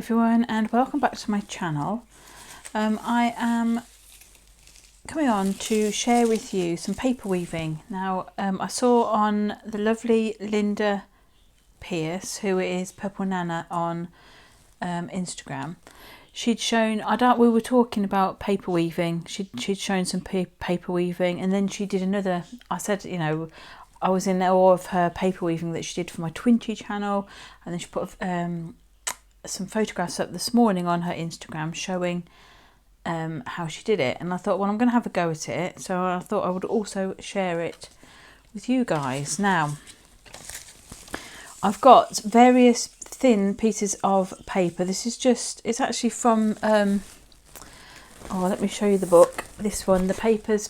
everyone, and welcome back to my channel. I am coming on to share with you some paper weaving. Now I saw on the lovely Linda Pierce, who is Purple Nana on Instagram, she'd shown, we were talking about paper weaving, she'd shown some paper weaving, and then she did another. I said, you know, I was in awe of her paper weaving that she did for my Twinchy channel, and then she put some photographs up this morning on her Instagram showing how she did it, and I thought, well, I'm going to have a go at it, so I thought I would also share it with you guys. Now I've got various thin pieces of paper. This is just, it's actually from oh, let me show you the book. This one, the Papers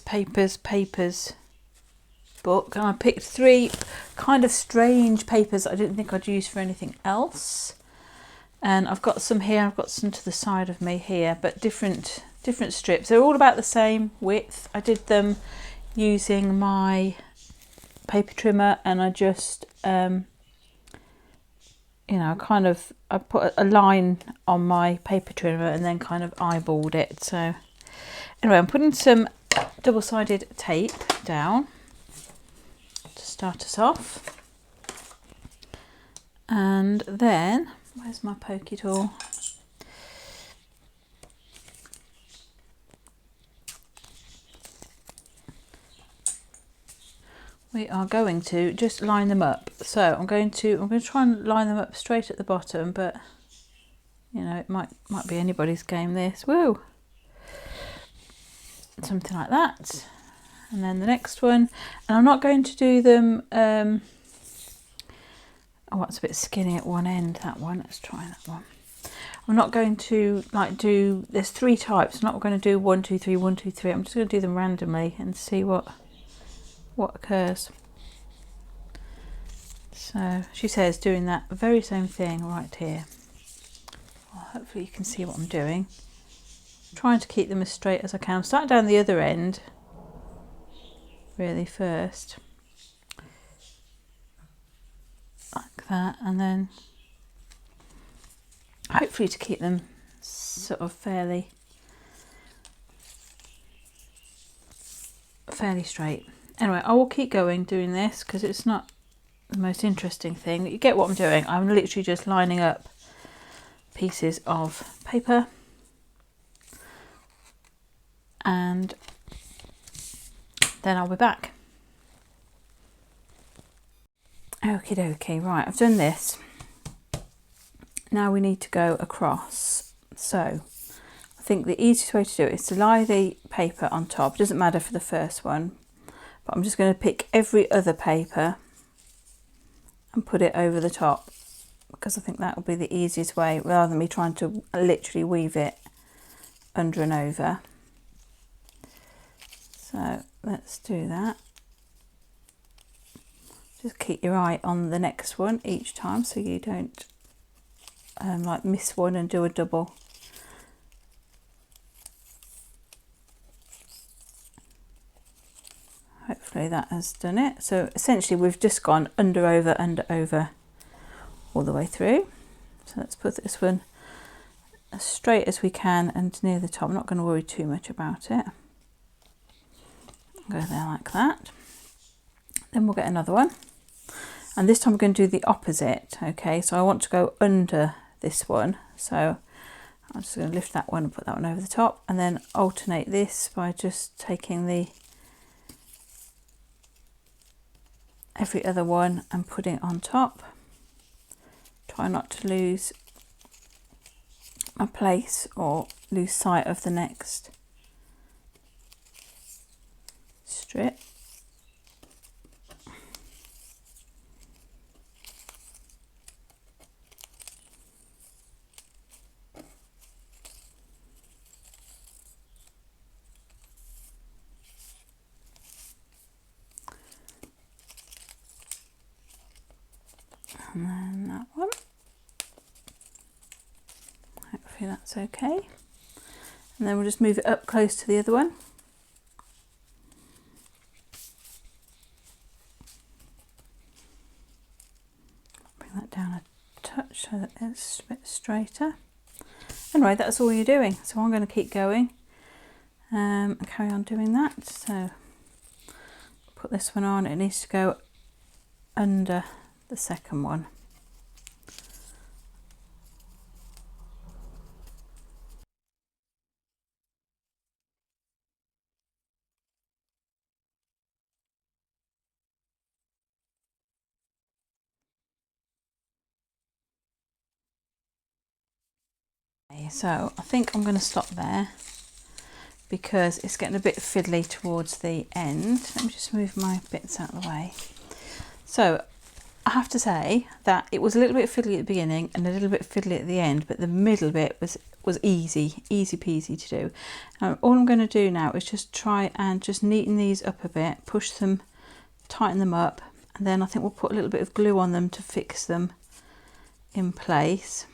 book, and I picked three kind of strange papers I didn't think I'd use for anything else. And I've got some here, I've got some to the side of me here, but different strips. They're all about the same width. I did them using my paper trimmer, and I just you know, I put a line on my paper trimmer and then kind of eyeballed it. So anyway, I'm putting some double-sided tape down to start us off, and then where's my pokey tool? We are going to just line them up. So I'm going to try and line them up straight at the bottom, but you know, it might be anybody's game this. Woo! Something like that. And then the next one, and I'm not going to do them oh, it's a bit skinny at one end, that one. Let's try that one. I'm not going to there's three types. I'm not going to do 1, 2, 3, 1, 2, 3. I'm just going to do them randomly and see what occurs. So she says doing that very same thing right here. Well, hopefully you can see what I'm doing. I'm trying to keep them as straight as I can. Start down the other end really first, like that, and then hopefully to keep them sort of fairly straight. Anyway, I will keep going doing this because it's not the most interesting thing. You get what I'm doing. I'm literally just lining up pieces of paper, and then I'll be back. Okie dokie, right, I've done this. Now we need to go across. So I think the easiest way to do it is to lie the paper on top. It doesn't matter for the first one, but I'm just going to pick every other paper and put it over the top, because I think that will be the easiest way, rather than me trying to literally weave it under and over. So let's do that. Just keep your eye on the next one each time, so you don't like miss one and do a double. Hopefully that has done it. So essentially we've just gone under, over all the way through. So let's put this one as straight as we can and near the top. I'm not going to worry too much about it. Go there like that. Then we'll get another one, and this time we're going to do the opposite. Okay, so I want to go under this one, so I'm just going to lift that one and put that one over the top, and then alternate this by just taking every other one and putting it on top. Try not to lose my place or lose sight of the next strip. And then that one. Hopefully that's okay. And then we'll just move it up close to the other one. Bring that down a touch so that it's a bit straighter. Anyway, that's all you're doing. So I'm going to keep going and carry on doing that. So put this one on. It needs to go under the second one. So I think I'm going to stop there because it's getting a bit fiddly towards the end. Let me just move my bits out of the way. So I have to say that it was a little bit fiddly at the beginning and a little bit fiddly at the end, but the middle bit was easy peasy to do. All I'm going to do now is just try and just neaten these up a bit, push them, tighten them up, and then I think we'll put a little bit of glue on them to fix them in place.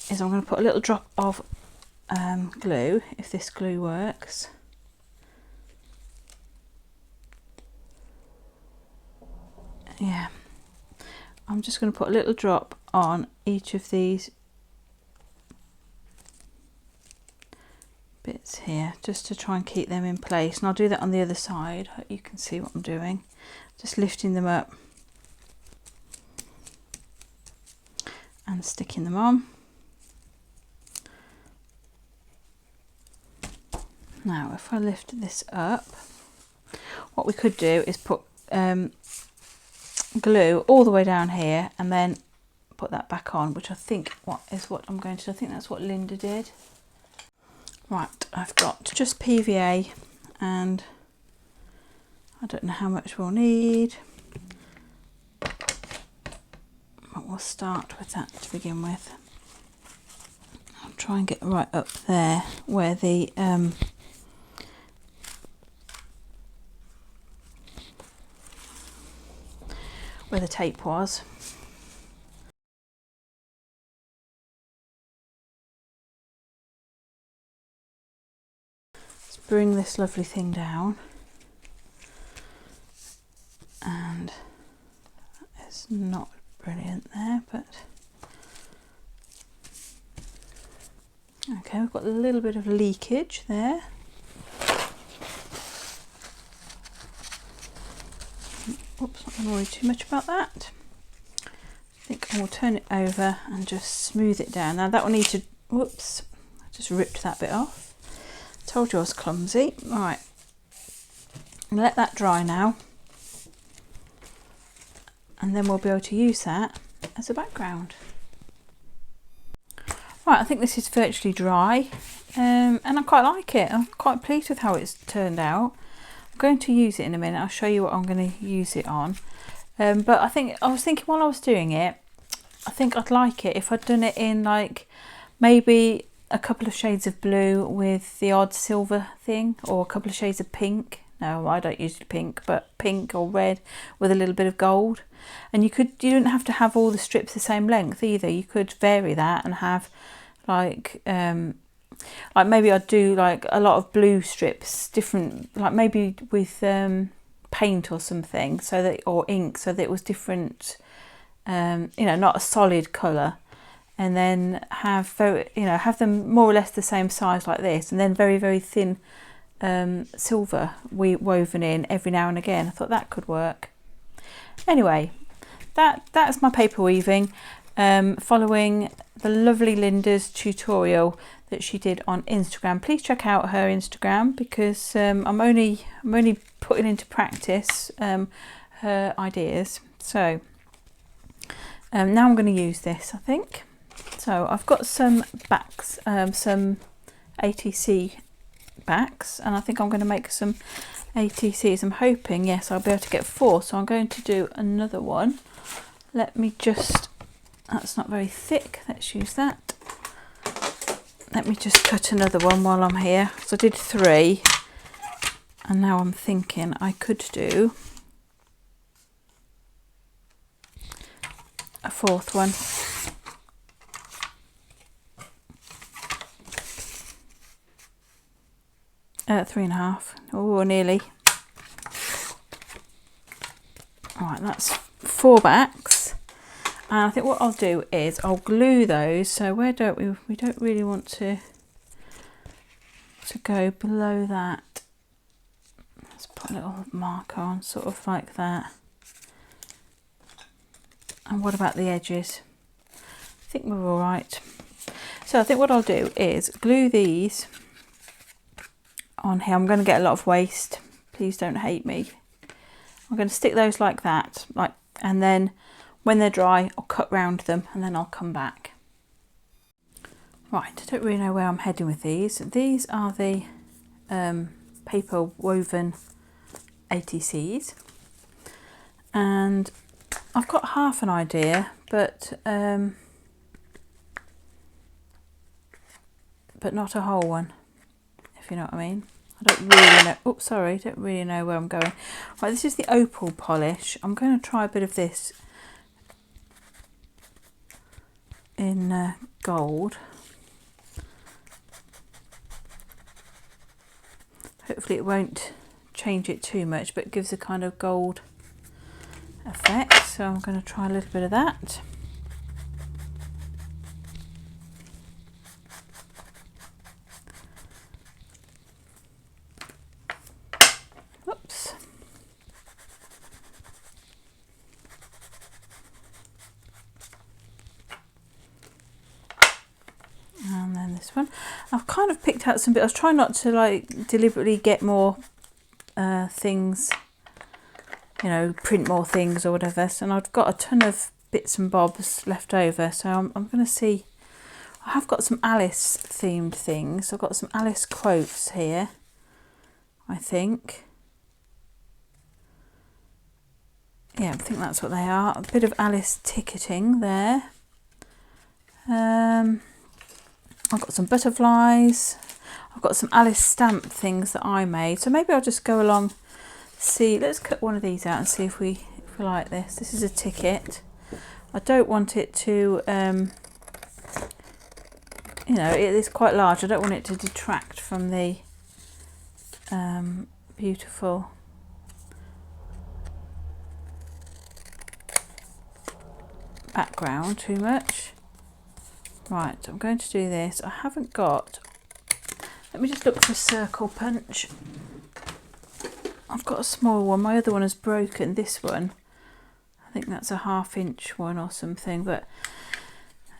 Is I'm going to put a little drop of glue, if this glue works. Yeah, I'm just going to put a little drop on each of these bits here, just to try and keep them in place, and I'll do that on the other side. You can see what I'm doing, just lifting them up and sticking them on. Now if I lift this up, what we could do is put glue all the way down here and then put that back on, which I think is what I'm going to do. I think that's what Linda did. Right, I've got just PVA, and I don't know how much we'll need, but we'll start with that to begin with. I'll try and get right up there where the tape was. Let's bring this lovely thing down, and it's not brilliant there, but okay, we've got a little bit of leakage there. Oops, not going to worry too much about that. I think I will turn it over and just smooth it down. Now that will need to, whoops, I just ripped that bit off. Told you I was clumsy. Right, let that dry now, and then we'll be able to use that as a background. Right, I think this is virtually dry, and I quite like it. I'm quite pleased with how it's turned out. I'm going to use it in a minute. I'll show you what I'm going to use it on. But I was thinking while I was doing it, I think I'd like it if I'd done it in like maybe a couple of shades of blue with the odd silver thing, or a couple of shades of pink. No, I don't use pink, but pink or red with a little bit of gold. And you don't have to have all the strips the same length either. You could vary that and have like maybe I'd do like a lot of blue strips, different, like maybe with paint or something, so that, or ink, so that it was different, you know, not a solid colour, and then have them more or less the same size like this, and then very, very thin silver woven in every now and again. I thought that could work. Anyway, that's my paper weaving, following the lovely Linda's tutorial that she did on Instagram. Please check out her Instagram, because I'm only putting into practice her ideas. So now I'm going to use this, I think. So I've got some backs, some ATC backs, and I think I'm going to make some ATCs. I'm hoping, yes, I'll be able to get 4, so I'm going to do another one. Let me just, that's not very thick, let's use that. Let me just cut another one while I'm here. So I did 3, And now I'm thinking I could do a fourth one. 3.5. Oh, nearly. Alright, that's 4 backs. And I think what I'll do is I'll glue those. So where don't we don't really want to go below that. Let's put a little marker on, sort of like that. And what about the edges? I think we're all right. So I think what I'll do is glue these on here. I'm going to get a lot of waste. Please don't hate me. I'm going to stick those like that, and then when they're dry, I'll cut round them and then I'll come back. Right, I don't really know where I'm heading with these. These are the paper woven ATCs, and I've got half an idea, but not a whole one, if you know what I mean. I don't really know. Oops, sorry, don't really know where I'm going. Right, this is the opal polish. I'm going to try a bit of this in gold. Hopefully it won't change it too much, but it gives a kind of gold effect. So I'm going to try a little bit of that. Oops. And then this one. I've kind of picked out some bits. I was trying not to like deliberately get more things, you know, print more things or whatever. So, and I've got a ton of bits and bobs left over. So I'm going to see. I have got some Alice themed things. I've got some Alice quotes here, I think. Yeah, I think that's what they are. A bit of Alice ticketing there. I've got some butterflies. I've got some Alice stamp things that I made. So maybe I'll just go along, see. Let's cut one of these out and see if we like this. This is a ticket. I don't want it to, you know, it is quite large. I don't want it to detract from the beautiful background too much. Right, I'm going to do this. I haven't got, let me just look for a circle punch. I've got a small one. My other one is broken. This one, I think that's a 1/2 inch one or something, but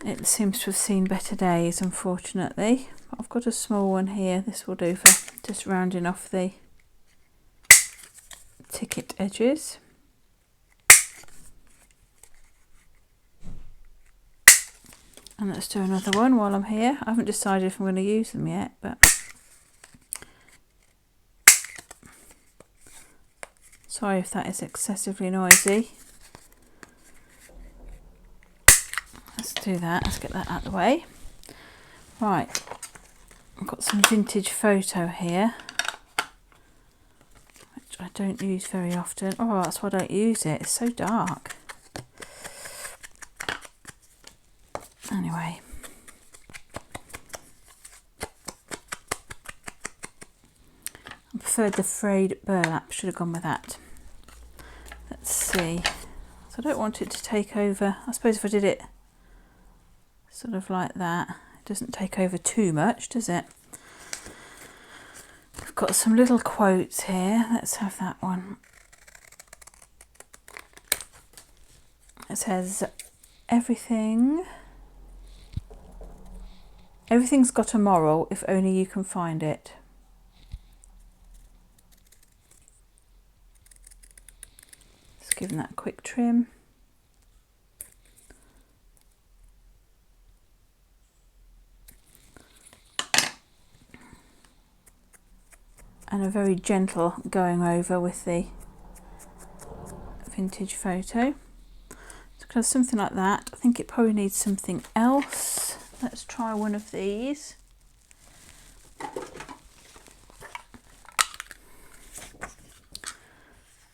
it seems to have seen better days, unfortunately. But I've got a small one here. This will do for just rounding off the ticket edges. And let's do another one while I'm here. I haven't decided if I'm going to use them yet, but sorry if that is excessively noisy. Let's do that. Let's get that out of the way. Right, I've got some vintage photo here, which I don't use very often. Oh, that's why I don't use it. It's so dark. Anyway, I preferred the frayed burlap, should have gone with that. Let's see. So I don't want it to take over. I suppose if I did it sort of like that, it doesn't take over too much, does it? We've got some little quotes here. Let's have that one. It says, everything's got a moral if only you can find it. Just giving that a quick trim. And a very gentle going over with the vintage photo. So kind of something like that. I think it probably needs something else. Let's try one of these.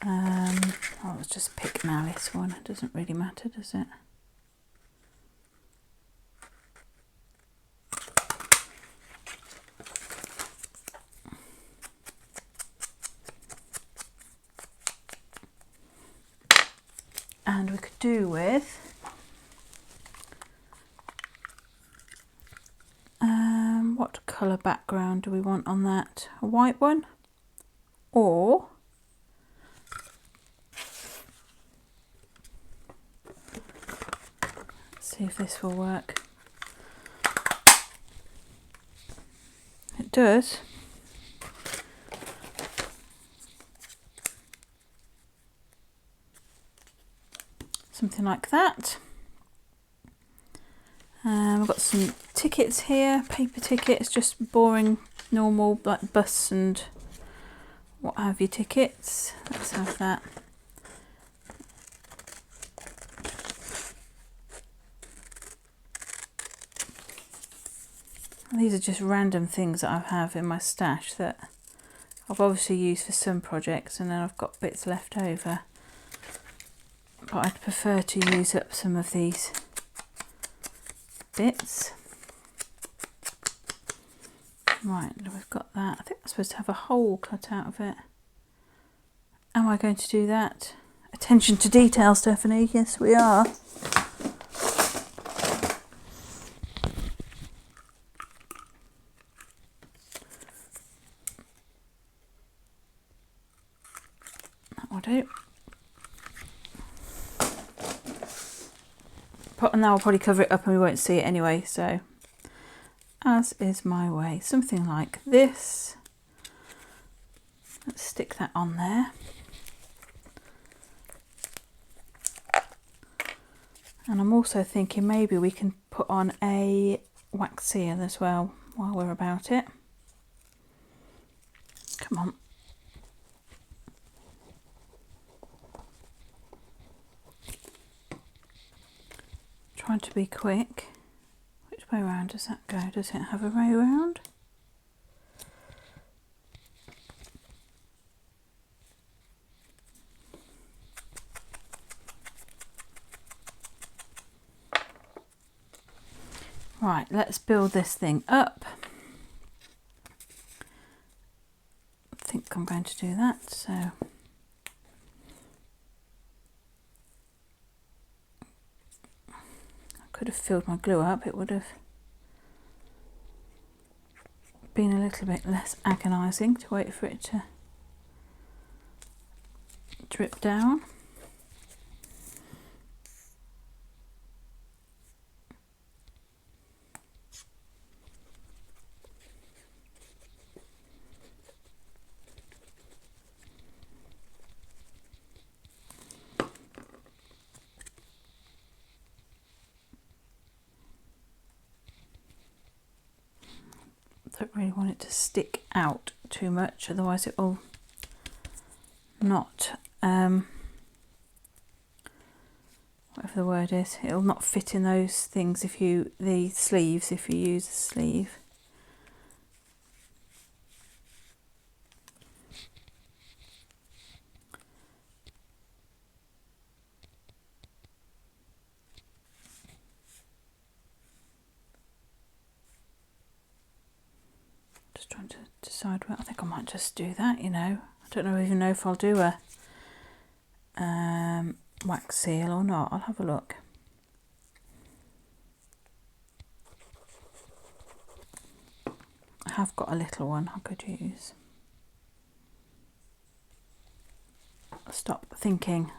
Oh, let's just pick an Alice one. It doesn't really matter, does it? And we could do with what colour background do we want on that? A white one? Or let's see if this will work. It does. Something like that. We've got some tickets here, paper tickets, just boring, normal like bus and what have you tickets. Let's have that. These are just random things that I have in my stash that I've obviously used for some projects, and then I've got bits left over. But I'd prefer to use up some of these bits. Right, we've got that. I think I'm supposed to have a hole cut out of it. Am I going to do that? Attention to detail, Stephanie. Yes, we are. That will do. And now I'll probably cover it up and we won't see it anyway, so as is my way. Something like this. Let's stick that on there. And I'm also thinking maybe we can put on a wax seal as well while we're about it. Come on. Trying to be quick. Which way round does that go? Does it have a way round? Right, let's build this thing up. I think I'm going to do that, so I could have filled my glue up, it would have been a little bit less agonising to wait for it to drip down. Don't really want it to stick out too much, otherwise it will not, whatever the word is, it'll not fit in those things if you, the sleeves, if you use a sleeve. Just trying to decide where. I think I might just do that, you know. I don't even know if I'll do a wax seal or not. I'll have a look. I have got a little one I could use. Stop thinking.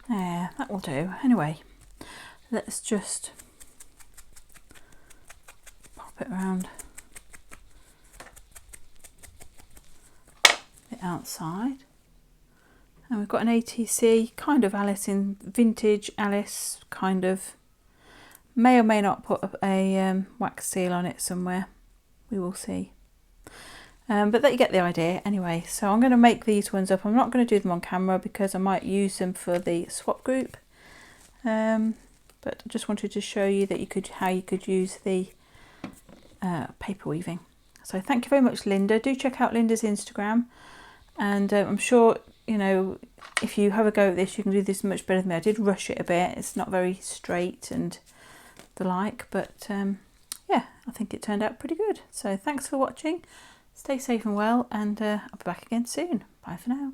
There, that will do. Anyway, let's just pop it around the outside. And we've got an ATC, kind of Alice in vintage Alice, kind of. May or may not put a wax seal on it somewhere. We will see. But that you get the idea anyway. So I'm going to make these ones up. I'm not going to do them on camera because I might use them for the swap group. But I just wanted to show you that how you could use the paper weaving. So thank you very much, Linda. Do check out Linda's Instagram, and I'm sure, you know, if you have a go at this, you can do this much better than me. I did rush it a bit. It's not very straight and the like, but yeah, I think it turned out pretty good. So thanks for watching. Stay safe and well, and I'll be back again soon. Bye for now.